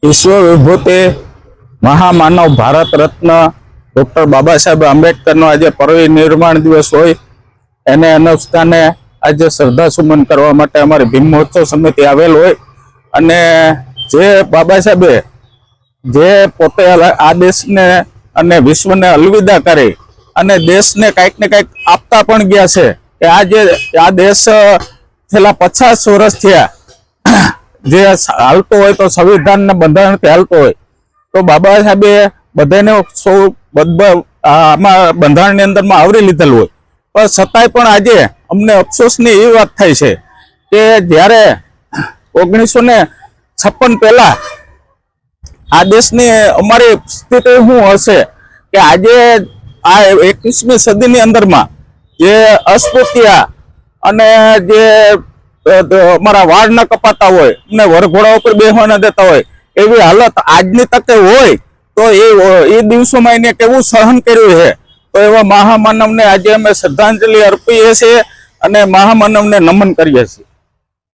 વિશ્વ વિભૂતિ મહામાનવ ભારત રત્ન ડોક્ટર બાબા સાહેબ આંબેડકરનો આજે પરિનિર્વાણ દિવસ હોય એને અનુષ્ઠાને આજે શ્રદ્ધાસુમન કરવા માટે અમારી ભીમ મહોત્સવ સમિતિ આવેલ હોય અને જે બાબા સાહેબે જે પોતે આ દેશને અને વિશ્વને અલવિદા કરી અને દેશને કંઈક ને કંઈક આપતા પણ ગયા છે કે આજે આ દેશ છેલ્લા 50 વર્ષ થયા જે હાલતો હોય તો સંવિધાન ને બંધારણથી હાલતો હોય તો બાબા સાહેબે બધાને આમાં બંધારણની અંદરમાં આવરી લીધેલું હોય પણ છતાંય પણ આજે અમને અફસોસની એ વાત થાય છે કે જ્યારે 1956 પહેલા આ દેશની અમારી સ્થિતિ શું હશે કે આજે આ 21મી સદીની અંદરમાં જે અસ્પૃશ્યતા અને જે અમારા વાળ ન કપાતા હોય ને વરઘોડા ઉપર બેસવા ન દેતા હોય એવી હાલત આજની તકે હોય તો એ દિવસોમાં એને કેવું સહન કર્યું છે તો એવા મહામાનવને આજે અમે શ્રદ્ધાંજલિ અર્પીએ છીએ અને મહામાનવને નમન કરીએ છીએ।